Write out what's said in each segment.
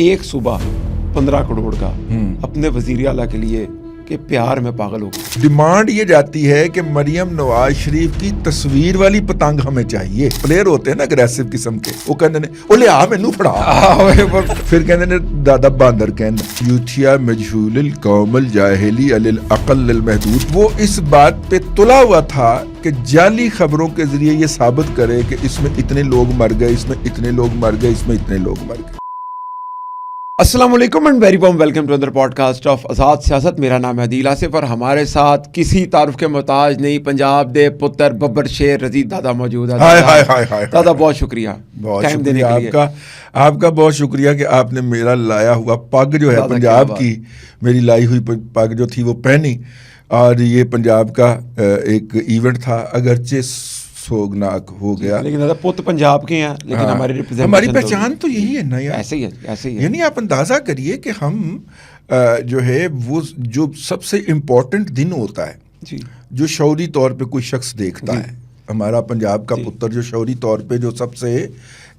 ایک صوبہ 15 کروڑ کا اپنے وزیر اعلیٰ کے لیے کہ پیار میں پاگل ہو گیا. ڈیمانڈ یہ جاتی ہے کہ مریم نواز شریف کی تصویر والی پتنگ ہمیں چاہیے. پلیئر ہوتے ہیں نا اگریسو قسم کے, وہ کہندے نے او لے آ مینوں پھڑا, پھر کہندے نے دادا باندر کہندا یوتھیا مجہول القوم الجاہلی علی العقل المحدود. وہ اس بات پہ تلا ہوا تھا کہ جعلی خبروں کے ذریعے یہ ثابت کرے کہ اس میں اتنے لوگ مر گئے, اس میں اتنے لوگ مر گئے, اس میں اتنے لوگ مر گئے. السلام علیکم and very warm welcome to اندر podcast of Azad Siyasat. میرا نام ہے عدیل آصف اور ہمارے ساتھ کسی تعارف کے محتاج نہیں پنجاب دے پتر ببر شیر رضی دادا موجود ہے. دادا بہت شکریہ, بہت شکریہ آپ کا بہت شکریہ کہ آپ نے میرا لایا ہوا پگ جو ہے پنجاب کی, میری لائی ہوئی پگ جو تھی وہ پہنی, اور یہ پنجاب کا ایک ایونٹ تھا, اگرچہ سوگناک ہو گیا, لیکن دادا پت پنجاب کے ہیں, لیکن ہماری پہچان تو یہی ہے نا یار. ایسے ہی ہے. یعنی آپ اندازہ کریے کہ ہم جو ہے وہ جو سب سے امپورٹنٹ دن ہوتا ہے جو شعوری طور پہ کوئی شخص دیکھتا ہے, ہمارا پنجاب کا پتر جو شعوری طور پہ جو سب سے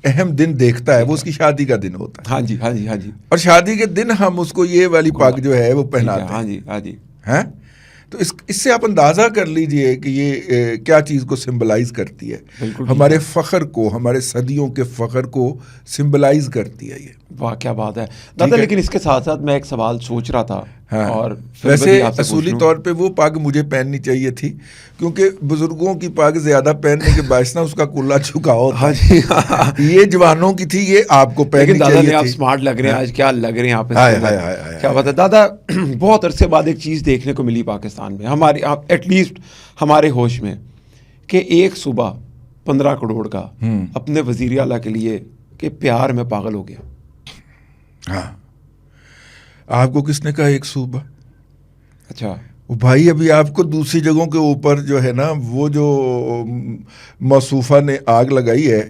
اہم دن دیکھتا ہے وہ اس کی شادی کا دن ہوتا ہے. ہاں جی. اور شادی کے دن ہم اس کو یہ والی پگ جو ہے وہ پہناتے ہیں. ہاں جی. تو اس سے آپ اندازہ کر لیجئے کہ یہ کیا چیز کو سمبلائز کرتی ہے. ہمارے فخر کو, ہمارے صدیوں کے فخر کو سمبلائز کرتی ہے یہ. واہ کیا بات ہے دادا. لیکن اس کے ساتھ ساتھ میں ایک سوال سوچ رہا تھا, اور ویسے اصولی طور پہ وہ پگ مجھے پہننی چاہیے تھی, کیونکہ بزرگوں کی پگ زیادہ پہننے کے باعث نا اس کا کلا چھکا ہوتا ہے. یہ جوانوں کی تھی, یہ آپ کو پہننی چاہیے تھی. آپ اسمارٹ لگ رہے ہیں آج, کیا لگ رہے ہیں آپ. کیا بات ہے دادا. بہت عرصے بعد ایک چیز دیکھنے کو ملی پاکستان میں, ہماری ایٹ لیسٹ ہمارے ہوش میں, کہ ایک صوبہ 15 کروڑ کا اپنے وزیر اعلیٰ کے لیے کہ پیار میں پاگل ہو گیا. ہاں, آپ کو کس نے کہا ایک صوبہ؟ اچھا بھائی, ابھی آپ کو دوسری جگہوں کے اوپر جو ہے نا وہ جو موصوفہ نے آگ لگائی ہے,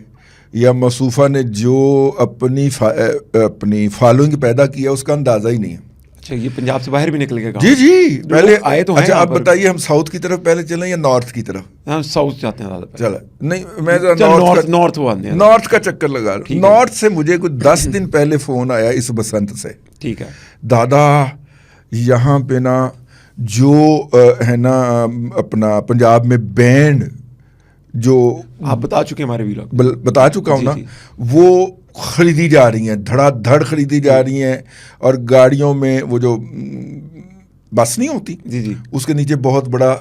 یا موصوفہ نے جو اپنی فالوئنگ پیدا کیا اس کا اندازہ ہی نہیں ہے. اچھا, یہ پنجاب سے باہر بھی نکل گئے. جی پہلے آئے تو. اچھا آپ بتائیے, ہم ساؤتھ کی طرف پہلے چلیں یا نارتھ کی طرف؟ ہم ساؤتھ جاتے ہیں. چلا نہیں, میں نارتھ کا چکر لگا رہا ہوں. نارتھ سے مجھے کچھ 10 دن پہلے فون آیا اس بسنت سے. ٹھیک ہے دادا, یہاں پہ نا جو ہے نا اپنا پنجاب میں بینڈ جو آپ بتا چکے ہمارے ویلاگ بتا چکا ہوں نا, وہ خریدی جا رہی ہیں, دھڑا دھڑ خریدی جا رہی ہیں, اور گاڑیوں میں وہ جو بس نہیں ہوتی اس کے نیچے بہت بڑا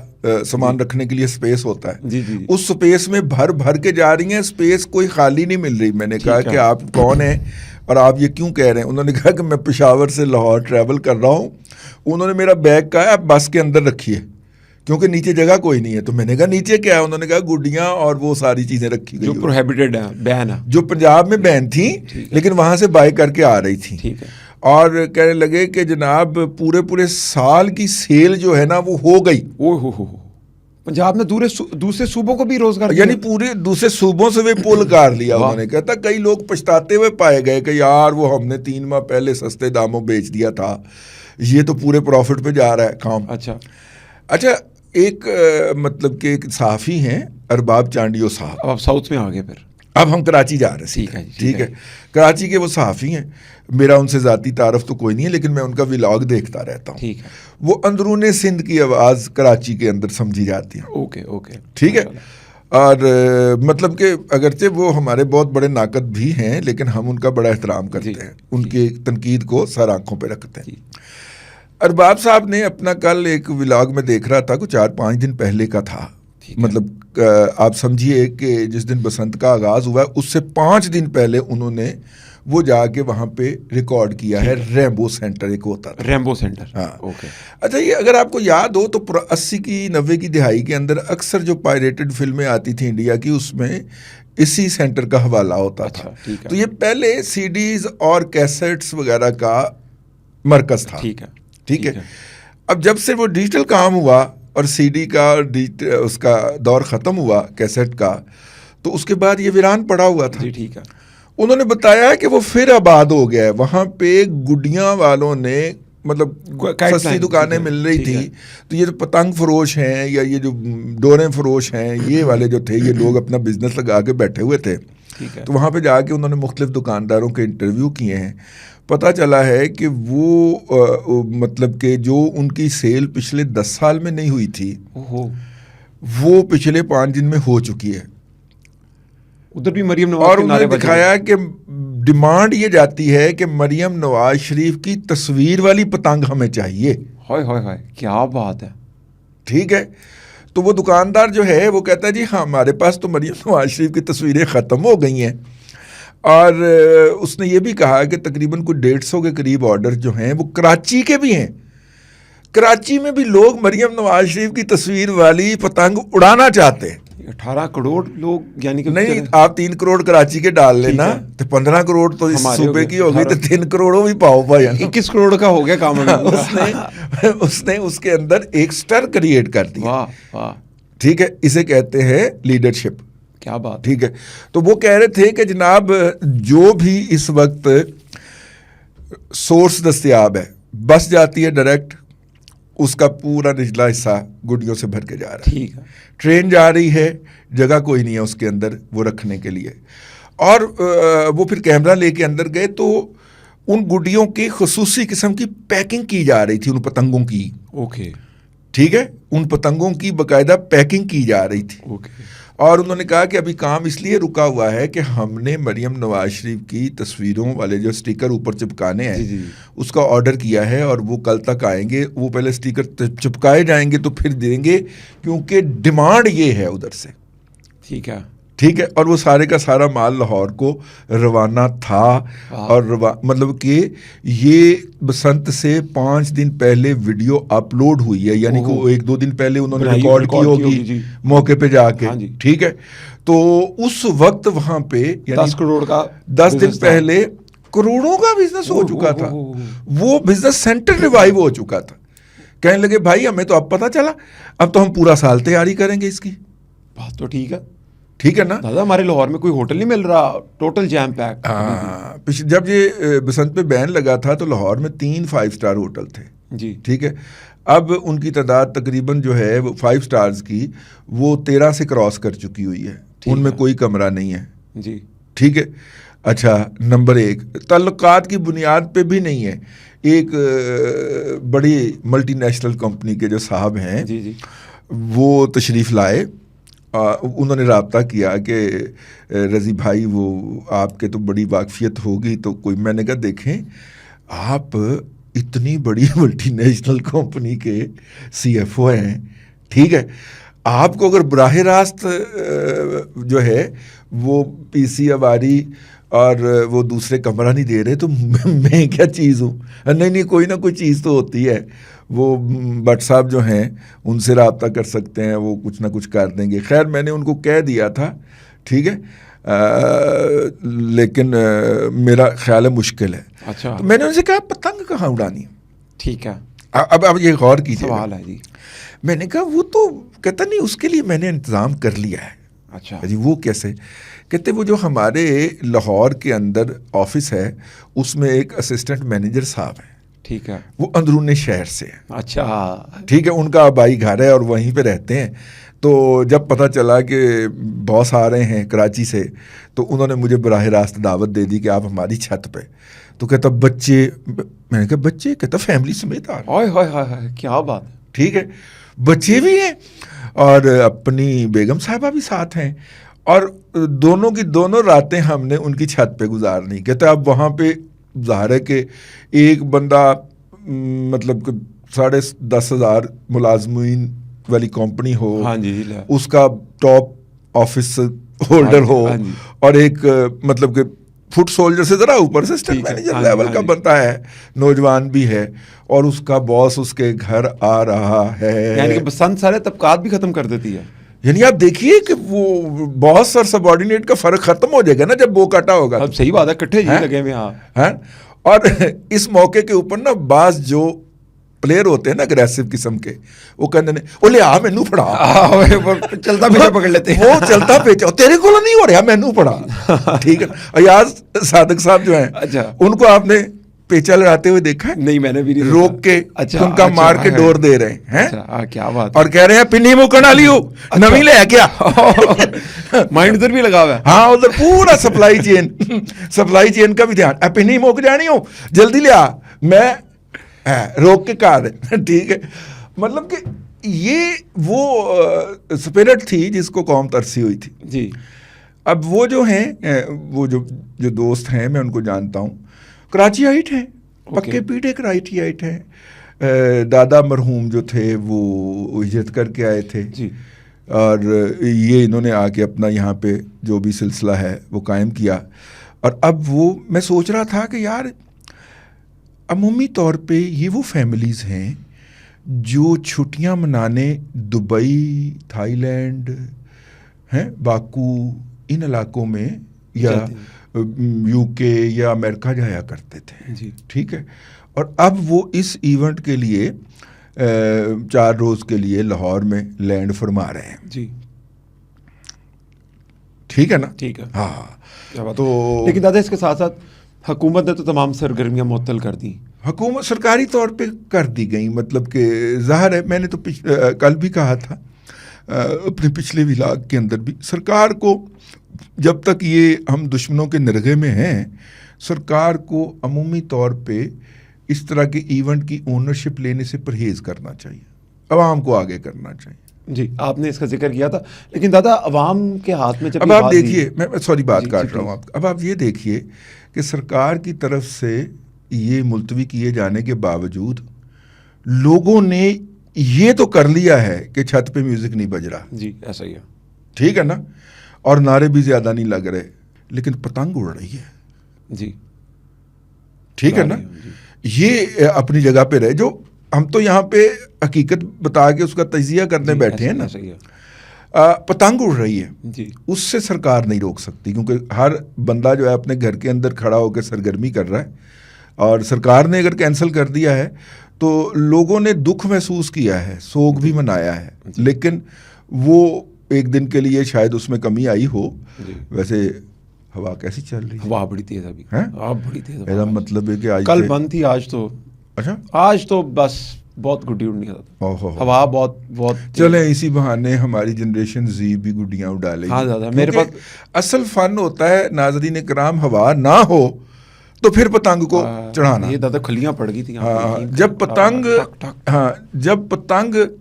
سامان رکھنے کے لیے سپیس ہوتا ہے, اس سپیس میں بھر بھر کے جا رہی ہیں. سپیس کوئی خالی نہیں مل رہی. میں نے کہا کہ آپ کون ہیں اور آپ یہ کیوں کہہ رہے ہیں؟ انہوں نے کہا کہ میں پشاور سے لاہور ٹریول کر رہا ہوں. انہوں نے میرا بیگ کہا آپ بس کے اندر رکھیے کیونکہ نیچے جگہ کوئی نہیں ہے. تو میں نے کہا نیچے کیا ہے؟ انہوں نے کہا گڈیاں اور وہ ساری چیزیں رکھی گئی جو پروہیبٹڈ ہیں, بین ہے, جو پنجاب میں بین تھیں لیکن وہاں سے بائی کر کے آ رہی تھیں. اور کہنے لگے کہ جناب پورے سال کی سیل جو ہے نا وہ ہو گئی. پنجاب نے دوسرے صوبوں کو بھی روزگار, یعنی پورے دوسرے صوبوں سے بھی پول کر لیا. انہوں نے کہتا کئی لوگ پچھتاتے ہوئے پائے گئے کہ یار وہ ہم نے 3 ماہ پہلے سستے داموں بیچ دیا تھا, یہ تو پورے پروفٹ پہ جا رہا ہے کام. اچھا ایک مطلب کہ ایک صحافی ہیں ارباب چانڈیو صاحب. اب آپ ساؤتھ میں آ گئے, پھر اب ہم کراچی جا رہے ہیں. ٹھیک ہے, کراچی کے وہ صحافی ہیں. میرا ان سے ذاتی تعارف تو کوئی نہیں ہے, لیکن میں ان کا ولاگ دیکھتا رہتا ہوں. وہ اندرون سندھ کی آواز کراچی کے اندر سمجھی جاتی ہے. اوکے ٹھیک ہے. اور مطلب کہ اگرچہ وہ ہمارے بہت بڑے ناقد بھی ہیں, لیکن ہم ان کا بڑا احترام کرتے ہیں, ان کی تنقید کو سر آنکھوں پہ رکھتے ہیں. ارباب صاحب نے اپنا کل ایک ولاگ میں دیکھ رہا تھا, کچھ 4-5 دن پہلے کا تھا. مطلب آپ سمجھیے کہ جس دن بسنت کا آغاز ہوا ہے اس سے 5 دن پہلے انہوں نے وہ جا کے وہاں پہ ریکارڈ کیا ہے. ریمبو سینٹر ایک ہوتا تھا. Rambo centre. ہاں. اچھا, یہ اگر آپ کو یاد ہو تو 80 کی 90 کی دہائی کے اندر اکثر جو پائریٹڈ فلمیں آتی تھیں انڈیا کی, اس میں اسی سینٹر کا حوالہ ہوتا تھا. تو یہ پہلے CDs اور کیسٹس وغیرہ کا مرکز تھا. ٹھیک ہے. اب جب سے وہ ڈیجیٹل کام ہوا اور CD کا اس کا دور ختم ہوا کیسٹ کا, تو اس کے بعد یہ ویران پڑا ہوا تھا. ٹھیک ہے. انہوں نے بتایا کہ وہ پھر آباد ہو گیا ہے. وہاں پہ گڈیاں والوں نے مطلب سستی دکانیں مل رہی تھی, تو یہ جو پتنگ فروش ہیں یا یہ جو ڈوریں فروش ہیں, یہ والے جو تھے, یہ لوگ اپنا بزنس لگا کے بیٹھے ہوئے تھے. تو وہاں پہ جا کے انہوں نے مختلف دکانداروں کے انٹرویو کیے ہیں. پتہ چلا ہے کہ وہ مطلب کہ جو ان کی سیل پچھلے 10 سال میں نہیں ہوئی تھی وہ پچھلے 5 دن میں ہو چکی ہے. ادھر بھی مریم نواز اور انہوں نے دکھایا کہ ڈیمانڈ یہ جاتی ہے کہ مریم نواز شریف کی تصویر والی پتنگ ہمیں چاہیے. ہائے کیا بات ہے. ٹھیک ہے, تو وہ دکاندار جو ہے وہ کہتا ہے جی ہاں ہمارے پاس تو مریم نواز شریف کی تصویریں ختم ہو گئی ہیں. اور اس نے یہ بھی کہا کہ تقریباً کوئی 150 کے قریب آرڈر جو ہیں وہ کراچی کے بھی ہیں. کراچی میں بھی لوگ مریم نواز شریف کی تصویر والی پتنگ اڑانا چاہتے ہیں. 18 کروڑ لوگ, یعنی کہ نہیں, آپ 3 کروڑ کراچی کے ڈال لینا تو 15 کروڑ تو اس صوبے کی ہوگی, تو 3 کروڑوں بھی پاؤ پائے 21 کروڑ کا ہو گیا کام. اس نے اس کے اندر ایک سٹر کریٹ کر دیا. ٹھیک ہے, اسے کہتے ہیں لیڈرشپ. کیا بات. ٹھیک ہے, تو وہ کہہ رہے تھے کہ جناب جو بھی اس وقت سورس دستیاب ہے, بس جاتی ہے ڈائریکٹ, اس کا پورا نچلا حصہ گڈیوں سے بھر کے جا رہا ہے. ٹرین جا رہی ہے, جگہ کوئی نہیں ہے اس کے اندر وہ رکھنے کے لیے. اور وہ پھر کیمرہ لے کے اندر گئے تو ان گڈیوں کی خصوصی قسم کی پیکنگ کی جا رہی تھی, ان پتنگوں کی. ٹھیک ہے, ان پتنگوں کی باقاعدہ پیکنگ کی جا رہی تھی. اور انہوں نے کہا کہ ابھی کام اس لیے رکا ہوا ہے کہ ہم نے مریم نواز شریف کی تصویروں والے جو سٹیکر اوپر چپکانے ہیں اس کا آرڈر کیا ہے, اور وہ کل تک آئیں گے. وہ پہلے سٹیکر چپکائے جائیں گے تو پھر دیں گے, کیونکہ ڈیمانڈ یہ ہے ادھر سے. ٹھیک ہے, اور وہ سارے کا سارا مال لاہور کو روانہ تھا. اور مطلب کہ یہ بسنت سے 5 دن پہلے ویڈیو اپلوڈ ہوئی ہے, یعنی کہ 1-2 دن پہلے انہوں نے ریکارڈ کی ہوگی موقع پہ جا کے. ٹھیک ہے, تو اس وقت وہاں پہ 10 کروڑ کا 10 دن پہلے کروڑوں کا بزنس ہو چکا تھا. وہ بزنس سینٹر ریوائیو ہو چکا تھا. کہنے لگے بھائی ہمیں تو اب پتہ چلا, اب تو ہم پورا سال تیاری کریں گے اس کی. بات تو ٹھیک ہے. ٹھیک ہے نا دادا, ہمارے لاہور میں کوئی ہوٹل نہیں مل رہا, ٹوٹل جیم پیک. جب یہ بسنت پہ بین لگا تھا تو لاہور میں 3 5 اسٹار ہوٹل تھے. ٹھیک ہے, اب ان کی تعداد تقریباً جو ہے وہ 5 اسٹارز کی وہ 13 سے کراس کر چکی ہوئی ہے. ان میں کوئی کمرہ نہیں ہے. ٹھیک ہے, اچھا, نمبر 1 تعلقات کی بنیاد پہ بھی نہیں ہے. ایک بڑی ملٹی نیشنل کمپنی کے جو صاحب ہیں وہ تشریف لائے. انہوں نے رابطہ کیا کہ رضی بھائی وہ آپ کے تو بڑی واقفیت ہوگی, تو کوئی. میں نے کہا دیکھیں آپ اتنی بڑی ملٹی نیشنل کمپنی کے CFO ہیں. ٹھیک ہے, آپ کو اگر براہ راست جو ہے وہ PC اواری اور وہ دوسرے کمرہ نہیں دے رہے تو میں کیا چیز ہوں. نہیں کوئی نہ کوئی چیز تو ہوتی ہے. وہ بٹ صاحب جو ہیں ان سے رابطہ کر سکتے ہیں, وہ کچھ نہ کچھ کر دیں گے. خیر میں نے ان کو کہہ دیا تھا. ٹھیک ہے, لیکن میرا خیال ہے مشکل ہے. اچھا, تو میں نے ان سے کہا پتنگ کہاں اڑانی. ٹھیک ہے, اب یہ غور کیجیے, سوال ہے جی. میں نے کہا وہ تو کہتا نہیں اس کے لیے میں نے انتظام کر لیا ہے. اچھا جی, وہ کیسے؟ کہتے وہ جو ہمارے لاہور کے اندر آفس ہے اس میں ایک اسسٹنٹ مینیجر صاحب ہیں. ٹھیک ہے, وہ اندرون شہر سے ہیں. اچھا, ٹھیک ہے, ان کا آبائی گھر ہے اور وہیں پہ رہتے ہیں. تو جب پتہ چلا کہ باس آ رہے ہیں کراچی سے تو انہوں نے مجھے براہ راست دعوت دے دی کہ آپ ہماری چھت پہ. تو کہتا بچے, میں نے کہا بچے؟ کہتا فیملی سمیت آ رہے. کیا بات. ٹھیک ہے, بچے بھی ہیں اور اپنی بیگم صاحبہ بھی ساتھ ہیں, اور دونوں کی دونوں راتیں ہم نے ان کی چھت پہ گزارنی. کہتا اب وہاں پہ ظاہر ہے کہ ایک بندہ مطلب کہ 10,500 ملازمین والی کمپنی ہو, اس کا ٹاپ آفس ہولڈر ہو, اور ایک مطلب کہ فٹ سولجر سے ذرا اوپر سے اسٹیٹ مینیجر لیول کا بنتا ہے, نوجوان بھی ہے, اور اس کا باس اس کے گھر آ رہا ہے. یعنی کہ بسنت سارے طبقات بھی ختم کر دیتی ہے. یعنی آپ دیکھیے کہ وہ باس اور سب آرڈینیٹ کا فرق ختم ہو جائے گا نا جب وہ کٹا ہوگا. اب صحیح بات ہے, کٹھے جی لگے ہوئے. ہاں, اور اس موقع کے اوپر نا بعض جو پلیئر ہوتے ہیں نا اگریسو قسم کے, وہ کہتے ہیں او لے آ مینو پڑھا, چلتا پیچھا پکڑ لیتے ہیں. وہ چلتا پیچھا تیرے کو نہیں ہو رہا مینو پڑھا. ٹھیک ہے, ایاز صادق صاحب جو ہیں ان کو آپ نے پیچا لڑاتے ہوئے دیکھا ہے؟ نہیں میں نے بھی نہیں روک کے ان کا مار کے ڈور دے رہے ہیں کیا بات اور کہہ رہے ہیں پنی مو کنا لیو نوی لے کیا مائنڈ ادھر بھی لگا ہوا ہے. ہاں ادھر پورا سپلائی چین کا بھی دھیان پنی موک جانی ہو جلدی لیا میں روک کے کہا دے. ٹھیک ہے مطلب کہ یہ وہ سپرٹ تھی جس کو قوم ترسی ہوئی تھی. جی اب وہ جو ہیں وہ جو دوست ہیں میں ان کو جانتا ہوں کراچی آئٹ ہیں پکے پیٹے کراچی آئٹ ہیں. دادا مرحوم جو تھے وہ ہجرت کر کے آئے تھے جی اور یہ انہوں نے آ کے اپنا یہاں پہ جو بھی سلسلہ ہے وہ قائم کیا. اور اب وہ میں سوچ رہا تھا کہ یار عمومی طور پہ یہ وہ فیملیز ہیں جو چھٹیاں منانے دبئی تھائی لینڈ ہیں باکو ان علاقوں میں یا یو کے یا امریکہ جایا کرتے تھے. جی ٹھیک ہے اور اب وہ اس ایونٹ کے لیے 4 روز کے لیے لاہور میں لینڈ فرما رہے ہیں. جی ٹھیک ہے نا. ٹھیک ہے ہاں تو لیکن دادا اس کے ساتھ ساتھ حکومت نے تو تمام سرگرمیاں معطل کر دی. حکومت سرکاری طور پہ کر دی گئی مطلب کہ ظاہر ہے میں نے تو کل بھی کہا تھا اپنے پچھلے ولاگ کے اندر بھی سرکار کو جب تک یہ ہم دشمنوں کے نرغے میں ہیں سرکار کو عمومی طور پہ اس طرح کے ایونٹ کی اونرشپ لینے سے پرہیز کرنا چاہیے عوام کو آگے کرنا چاہیے. جی آپ نے اس کا ذکر کیا تھا لیکن دادا عوام کے ہاتھ میں جب اب آپ دیکھیے میں سوری بات کاٹ رہا ہوں آپ اب آپ یہ دیکھیے کہ سرکار کی طرف سے یہ ملتوی کیے جانے کے باوجود لوگوں نے یہ تو کر لیا ہے کہ چھت پہ میوزک نہیں بج رہا. جی ایسا ہی ہے. ٹھیک ہے نا اور نعرے بھی زیادہ نہیں لگ رہے لیکن پتنگ اڑ رہی ہے. جی ٹھیک ہے نا. یہ اپنی جگہ پہ رہے جو ہم تو یہاں پہ حقیقت بتا کے اس کا تجزیہ کرنے بیٹھے ہیں نا پتنگ اڑ رہی ہے. جی اس سے سرکار نہیں روک سکتی کیونکہ ہر بندہ جو ہے اپنے گھر کے اندر کھڑا ہو کے سرگرمی کر رہا ہے اور سرکار نے اگر کینسل کر دیا ہے تو لوگوں نے دکھ محسوس کیا ہے سوگ بھی منایا ہے لیکن وہ ایک دن کے لیے شاید اس میں کمی آئی ہو. ویسے ہوا کیسی چل رہی ہے؟ ہوا بڑی تیز ابھی بڑی تیز. میرا مطلب ہے کہ آج کل بند تھی آج تو اچھا آج تو بس بہت گڈی اڑنی ہوا بہت چلیں اسی بہانے ہماری جنریشن زی بھی گڈیاں اڑا لے. ہاں زیادہ میرے پاس اصل فن ہوتا ہے ناظرین کرام ہوا نہ ہو تو پھر پتنگ کو چڑھانا. یہ دادا کھلیاں پڑ گئی تھی جب پتنگ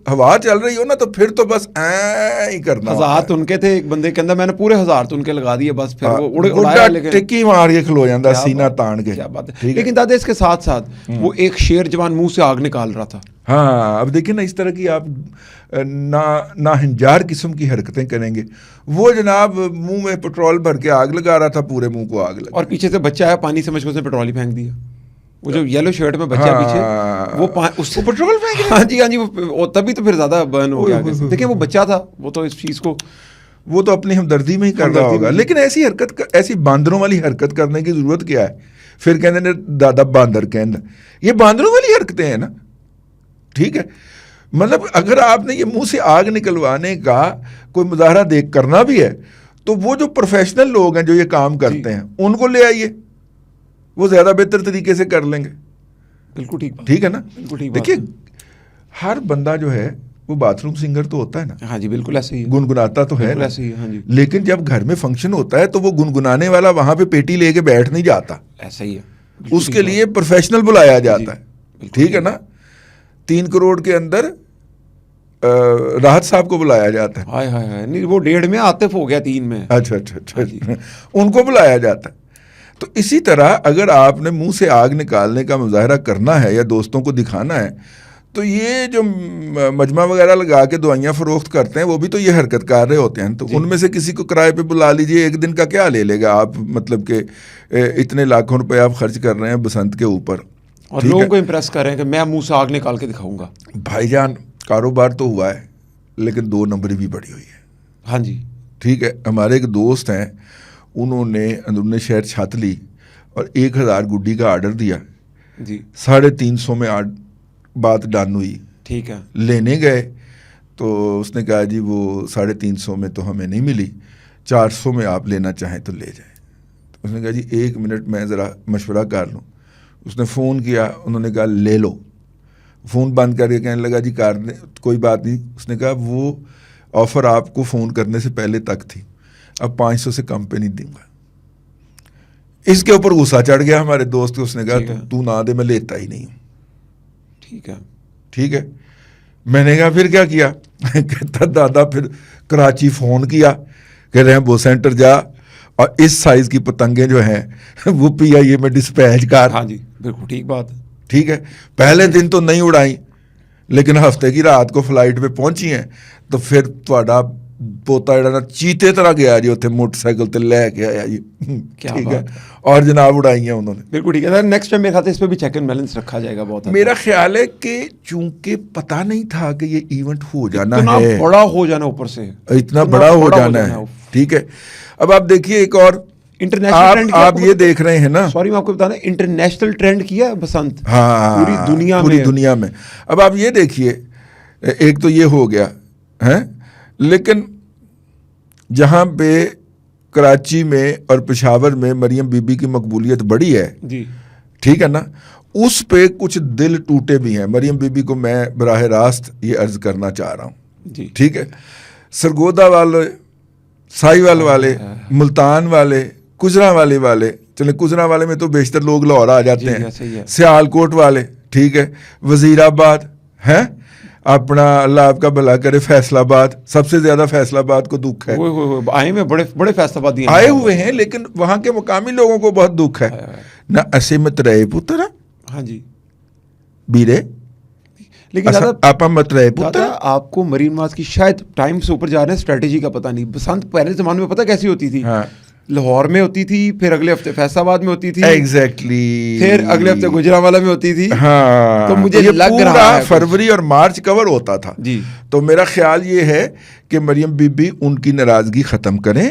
ہوا چل رہی ہو نا تو پھر تو بس ہی کرنا. 1000 تنکے تھے ایک بندے کے اندر میں نے پورے 1000 تنکے لگا دیے بس پھر وہ اڑایا لیکن ٹکی مار کے کھلو جاتا سینہ تان کے. کیا بات ہے. لیکن دادا اس کے ساتھ ساتھ وہ ایک شیر جوان منہ سے آگ نکال رہا تھا. ہاں اب دیکھیں نا اس طرح کی آپ ناہنجار قسم کی حرکتیں کریں گے. وہ جناب منہ میں پٹرول بھر کے آگ لگا رہا تھا پورے منہ کو آگ لگا اور پیچھے سے بچہ آیا پانی سمجھ کے اس نے پٹرول ہی پھینک دیا. وہ جو یلو شرٹ میں بچہ پیچھے وہ پٹرول پھینک ہاں جی وہ تبھی تو پھر زیادہ برن ہو گیا. دیکھیں وہ بچہ تھا وہ تو اس چیز کو وہ تو اپنی ہمدردی میں ہی کر رہا ہوگا لیکن ایسی حرکت ایسی باندروں والی حرکت کرنے کی ضرورت کیا ہے. پھر کہتے دادا باندر کہنا یہ باندروں والی حرکتیں ہیں نا. ٹھیک ہے مطلب اگر آپ نے یہ منہ سے آگ نکلوانے کا کوئی مظاہرہ دیکھ کرنا بھی ہے تو وہ جو پروفیشنل لوگ ہیں جو یہ کام کرتے ہیں ان کو لے آئیے وہ زیادہ بہتر طریقے سے کر لیں گے. بالکل ٹھیک ہے نا. دیکھیے ہر بندہ جو ہے وہ باتھ روم سنگر تو ہوتا ہے نا. ہاں جی بالکل ایسے ہی گنگناتا تو ہے لیکن جب گھر میں فنکشن ہوتا ہے تو وہ گنگنانے والا وہاں پہ پیٹی لے کے بیٹھ نہیں جاتا. ایسا ہی ہے. اس کے لیے پروفیشنل بلایا جاتا ہے. ٹھیک ہے نا. 3 کروڑ کے اندر راحت صاحب کو بلایا جاتا ہے. نہیں وہ 1.5 میں عاطف ہو گیا 3 میں. اچھا ان کو بلایا جاتا ہے. تو اسی طرح اگر آپ نے منہ سے آگ نکالنے کا مظاہرہ کرنا ہے یا دوستوں کو دکھانا ہے تو یہ جو مجمع وغیرہ لگا کے دوائیاں فروخت کرتے ہیں وہ بھی تو یہ حرکت کر رہے ہوتے ہیں. تو ان میں سے کسی کو کرائے پہ بلا لیجئے ایک دن کا کیا لے لے گا آپ مطلب کہ اتنے لاکھوں روپے آپ خرچ کر رہے ہیں بسنت کے اوپر اور لوگوں کو امپریس کر رہے ہیں کہ میں منہ سے آگ نکال کے دکھاؤں گا. بھائی جان کاروبار تو ہوا ہے لیکن 2 نمبری بھی بڑی ہوئی ہے. ہاں جی ٹھیک ہے. ہمارے ایک دوست ہیں انہوں نے اندرون شہر چھت لی اور 1000 گڈی کا آرڈر دیا جی 350 میں بات ڈن ہوئی. ٹھیک ہے. لینے گئے تو اس نے کہا جی وہ 350 میں تو ہمیں نہیں ملی 400 میں آپ لینا چاہیں تو لے جائیں. تو اس نے کہا جی 1 منٹ میں ذرا مشورہ کر لوں. اس نے فون کیا, انہوں نے کہا لے لو. فون بند کر کے کہنے لگا جی کار دیں, کوئی بات نہیں. اس نے کہا وہ آفر آپ کو فون کرنے سے پہلے تک تھی, اب 500 سے کم پہ نہیں دوں گا. اس کے اوپر غصہ چڑھ گیا ہمارے دوست کو. اس نے کہا تو نہ دے, میں لیتا ہی نہیں ہوں. ٹھیک ہے. میں نے کہا پھر کیا کیا؟ کہتا دادا پھر کراچی فون کیا کہ ریمبو سینٹر جا اور اس سائز کی پتنگیں جو ہیں وہ PIA میں ڈسپیچ کر. ہاں جی بالکل ٹھیک بات. ٹھیک ہے. پہلے دن تو نہیں اڑائیں, لیکن ہفتے کی رات کو فلائٹ پہ پہنچی ہیں تو پھر تھوڑا پوتا جڑا نا چیتے طرح گیا جی اتنے موٹر سائیکل تے لے کے آیا جی. ٹھیک ہے. اور جناب اڑائی ہیں انہوں نے. بالکل ٹھیک ہے. نیکسٹ ٹائم میرے خیال سے اس پہ بھی چیک اینڈ بیلنس رکھا جائے گا. بہت میرا خیال ہے کہ چونکہ پتہ نہیں تھا کہ یہ ایونٹ ہو جانا ہے, اتنا بڑا ہو جانا, اوپر سے اتنا بڑا ہو جانا ہے. ٹھیک ہے. اب آپ دیکھیے ایک اور انٹرنیشنل آپ یہ دیکھ رہے ہیں نا, سوری میں آپ کو بتانا, انٹرنیشنل ٹرینڈ کیا بسنت. ہاں پوری دنیا میں. اب آپ یہ دیکھیے, ایک تو یہ ہو گیا ہے, لیکن جہاں پہ کراچی میں اور پشاور میں مریم بی بی کی مقبولیت بڑی ہے جی, ٹھیک ہے نا, اس پہ کچھ دل ٹوٹے بھی ہیں. مریم بی بی کو میں براہ راست یہ عرض کرنا چاہ رہا ہوں جی. ٹھیک ہے. سرگودا والے, ساہیوال والے, ملتان والے, کجرا والے, چلے کجرا والے میں تو بیشتر لوگ لاہور آ جاتے ہیں, سیال کوٹ والے, ٹھیک ہے, وزیر آباد ہیں, اپنا اللہ آپ کا بھلا کرے فیصل آباد, سب سے زیادہ فیصل آباد کو دکھ ہے. آئے میں بڑے فیصل آبادی آئے ہوئے ہیں, لیکن وہاں کے مقامی لوگوں کو بہت دکھ ہے نہ. اسے مت رہے پتر. ہاں جی بیرے, لیکن آپ مت رہے پتر. آپ کو مریم نواز کی شاید ٹائم سے اوپر جا رہے ہیں, اسٹریٹجی کا پتہ نہیں. بسنت پہلے زمانے میں پتہ کیسی ہوتی تھی؟ لاہور میں ہوتی تھی, پھر اگلے ہفتے فیصل آباد میں ہوتی تھی, ایگزیکٹلی, پھر اگلے ہفتے گجرانوالہ میں ہوتی تھی. ہاں, تو مجھے لگ رہا ہے فروری اور مارچ کور ہوتا تھا جی. تو میرا خیال یہ ہے کہ مریم بی بی ان کی ناراضگی ختم کریں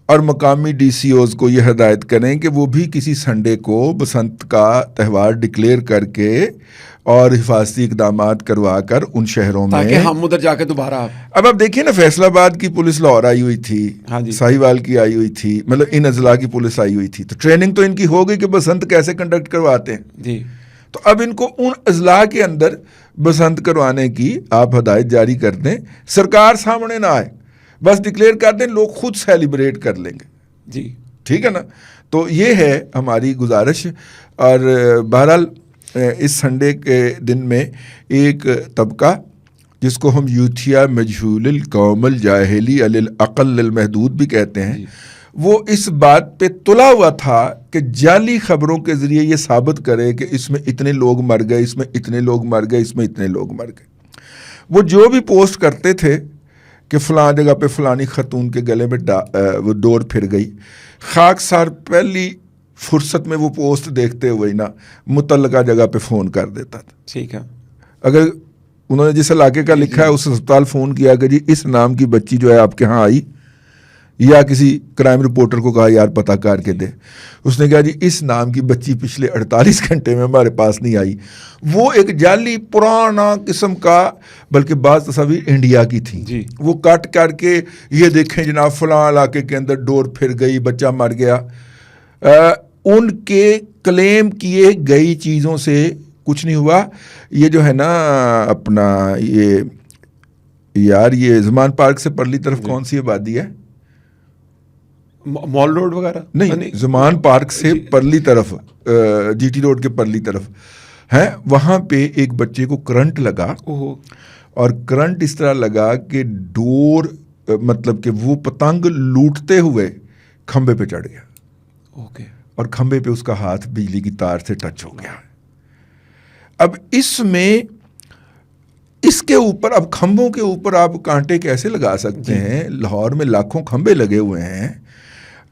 اور مقامی DCOز کو یہ ہدایت کریں کہ وہ بھی کسی سنڈے کو بسنت کا تہوار ڈکلیئر کر کے اور حفاظتی اقدامات کروا کر ان شہروں میں, تاکہ ہم ادھر جا کے دوبارہ. اب آپ دیکھیے نا, فیصل آباد کی پولیس لاہور آئی ہوئی تھی, ساہیوال کی آئی ہوئی تھی, مطلب ان اضلاع کی پولیس آئی ہوئی تھی, تو ٹریننگ تو ان کی ہو گئی کہ بسنت کیسے کنڈکٹ کرواتے ہیں جی. تو اب ان کو ان اضلاع کے اندر بسنت کروانے کی آپ ہدایت جاری کر دیں. سرکار سامنے نہ آئے, بس ڈکلیئر کر دیں, لوگ خود سیلیبریٹ کر لیں گے جی. ٹھیک ہے نا. تو یہ ہے ہماری گزارش. اور بہرحال اس سنڈے کے دن میں ایک طبقہ جس کو ہم یوتھیا مجہول القوم الجاہلی العقل المحدود بھی کہتے ہیں, وہ اس بات پہ تلا ہوا تھا کہ جعلی خبروں کے ذریعے یہ ثابت کرے کہ اس میں اتنے لوگ مر گئے, اس میں اتنے لوگ مر گئے, اس میں اتنے لوگ مر گئے. وہ جو بھی پوسٹ کرتے تھے کہ فلاں جگہ پہ فلانی خاتون کے گلے میں وہ ڈور پھر گئی, خاکسار پہلی فرصت میں وہ پوسٹ دیکھتے ہوئے نا متعلقہ جگہ پہ فون کر دیتا تھا. ٹھیک ہے. اگر انہوں نے جس علاقے کا لکھا ہے اس ہسپتال فون کیا کہ جی اس نام کی بچی جو ہے آپ کے ہاں آئی, یا کسی کرائم رپورٹر کو کہا یار پتہ کر کے دے, اس نے کہا جی اس نام کی بچی پچھلے 48 گھنٹے میں ہمارے پاس نہیں آئی. وہ ایک جعلی پرانا قسم کا, بلکہ بعض تصاویر انڈیا کی تھیں جی. وہ کٹ کر کے یہ دیکھیں جناب فلاں علاقے کے اندر ڈور پھر گئی, بچہ مر گیا. ان کے کلیم کیے گئی چیزوں سے کچھ نہیں ہوا. یہ جو ہے نا اپنا یہ یار یہ زمان پارک سے پرلی طرف کون سی آبادی ہے, مال روڈ وغیرہ نہیں, زمان پارک سے پرلی طرف, GT روڈ کے پرلی طرف ہے, وہاں پہ ایک بچے کو کرنٹ لگا, اور کرنٹ اس طرح لگا کہ ڈور مطلب کہ وہ پتنگ لوٹتے ہوئے کھمبے پہ چڑھ گیا. اوکے. اور کھمبے پہ اس کا ہاتھ بجلی کی تار سے ٹچ ہو گیا. اب اس میں اس کے اوپر, اب کھمبوں کے اوپر آپ کانٹے کیسے لگا سکتے ہیں؟ لاہور میں لاکھوں کھمبے لگے ہوئے ہیں,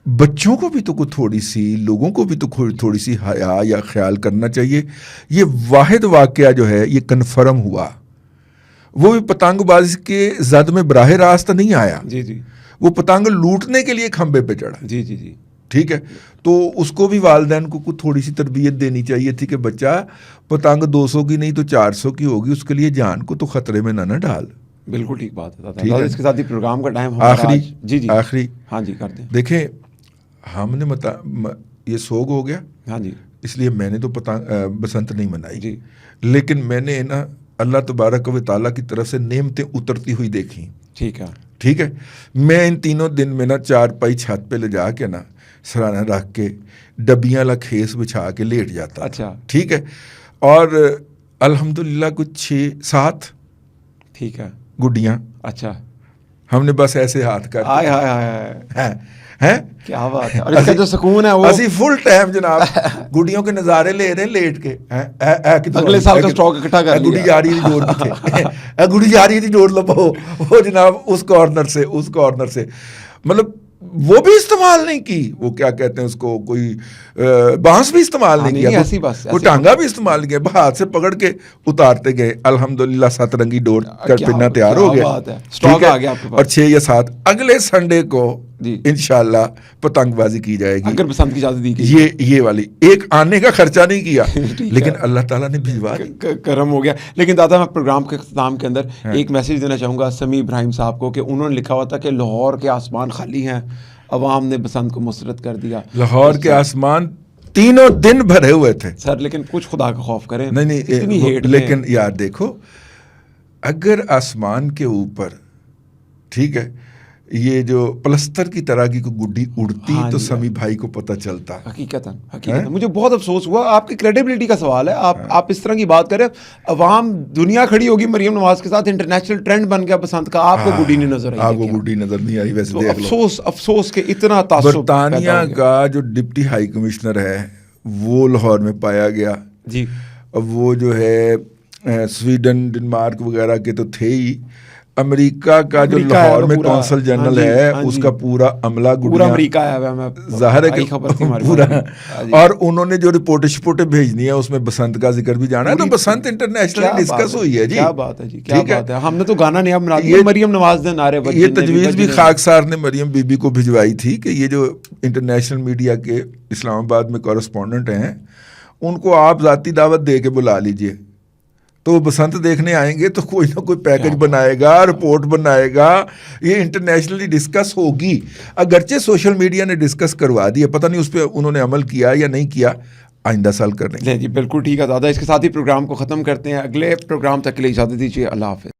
بچوں کو بھی تو کوئی تھوڑی سی, لوگوں کو بھی تو تھوڑی سی حیا یا خیال کرنا چاہیے. یہ واحد واقعہ جو ہے یہ کنفرم ہوا, وہ بھی پتنگ بازی کے زد میں براہ راست نہیں آیا. جی جی. وہ پتنگ لوٹنے کے لیے کھمبے پہ چڑھا. جی جی جی. ٹھیک ہے. تو اس کو بھی والدین کو تھوڑی سی تربیت دینی چاہیے تھی کہ بچہ پتنگ 200 کی نہیں تو 400 کی ہوگی, اس کے لیے جان کو تو خطرے میں نہ ڈال. بالکل ٹھیک بات ہے. اس کے ساتھ ہی پروگرام کا ٹائم آخری. جی جی آخری. ہاں جی کر دیں. دیکھیں ہم نے یہ سوگ ہو گیا. ہاں جی. اس لیے میں نے تو بسنت نہیں منائی، لیکن میں نے نا اللہ تبارک و تعالیٰ کی طرف سے نعمتیں اترتی ہوئی دیکھی. ٹھیک ہے. میں ان تینوں دن میں نا 4 پائی چھت پہ لے جا کے نا سرانہ رکھ کے ڈبیاں لا کھیس بچھا کے لیٹ جاتا. اچھا. ٹھیک ہے. اور الحمدللہ کچھ 6-7 ٹھیک ہے گڈیاں. اچھا. ہم نے بس ایسے ہاتھ کر کیا بات ہے. اور اس کا جو سکون ہے وہ اسی فل ٹائم جناب گڈیوں کے نظارے لے رہے ہیں لیٹ کے. اگلے سال کا سٹاک اکٹھا کر لیا. گڈی جا رہی تھی جوڑ پیچھے گڈی جا رہی تھی جوڑ لو وہ جناب اس کارنر سے مطلب وہ بھی استعمال نہیں کی. وہ کیا کہتے ہیں اس کو، کوئی بانس بھی استعمال نہیں کیا، وہ ٹانگا بھی استعمال نہیں کیا، ہاتھ سے پکڑ کے اتارتے گئے. الحمدللہ 7 رنگی ڈور کر پننا تیار ہو گیا. اور 6 یا 7 اگلے سنڈے کو انشاءاللہ پتنگ بازی کی جائے گی، اگر بسنت کی اجازت دی. یہ والی ایک آنے کا خرچہ نہیں کیا لیکن اللہ تعالیٰ نے بھجوا کرم ہو گیا. لیکن دادا میں پروگرام کے اختتام کے اندر ایک میسیج دینا چاہوں گا سمیع ابراہیم صاحب کو کہ انہوں نے لکھا ہوا تھا کہ لاہور کے آسمان خالی ہیں، عوام نے بسنت کو مسرت کر دیا. لاہور کے آسمان تینوں دن بھرے ہوئے تھے سر، لیکن کچھ خدا کا خوف کریں. نہیں لیکن یار دیکھو، اگر آسمان کے اوپر ٹھیک ہے یہ جو پلستر کی طرح کی کوئی گڈی اڑتی تو سمیع بھائی کو پتہ چلتا. حقیقتاً مجھے بہت افسوس ہوا. آپ کی کریڈیبلٹی کا سوال ہے. آپ اس طرح کی بات کریں، عوام دنیا کھڑی ہوگی مریم نواز کے ساتھ، انٹرنیشنل ٹرینڈ بن گیا بسنت کا، آپ کو گڈی نہیں نظر آئی. آپ کو گڈی نظر نہیں آئی. ویسے افسوس کہ اتنا تعصب. برطانیہ کا جو ڈپٹی ہائی کمشنر ہے وہ لاہور میں پایا گیا جی. وہ جو ہے سویڈن ڈنمارک وغیرہ کے تو تھے ہی، امریکہ کا جو لاہور میں کونسل جنرل ہے اس کا پورا عملہ پورا امریکہ ظاہر ہے کہ پورا. اور انہوں نے جو رپورٹیں بھیجنی ہے اس میں بسنت کا ذکر بھی جانا ہے. تو بسنت انٹرنیشنل ڈسکس ہوئی ہے جی. کیا بات ہے جی، کیا بات ہے. ہم نے تو گانا نیا بنا دیا مریم نواز نے نعرے بجے. یہ تجویز بھی خاکسار نے مریم بی بی کو بھجوائی تھی کہ یہ جو انٹرنیشنل میڈیا کے اسلام آباد میں کورسپونڈنٹ ہیں ان کو آپ ذاتی دعوت دے کے بلا لیجئے، تو وہ بسنت دیکھنے آئیں گے تو کوئی نہ کوئی پیکج بنائے گا، رپورٹ بنائے گا، یہ انٹرنیشنلی ڈسکس ہوگی. اگرچہ سوشل میڈیا نے ڈسکس کروا دی ہے، پتہ نہیں اس پہ انہوں نے عمل کیا یا نہیں کیا، آئندہ سال کرنے. جی بالکل ٹھیک ہے دادا. اس کے ساتھ ہی پروگرام کو ختم کرتے ہیں. اگلے پروگرام تک کے لیے اجازت دیجیے. اللہ حافظ.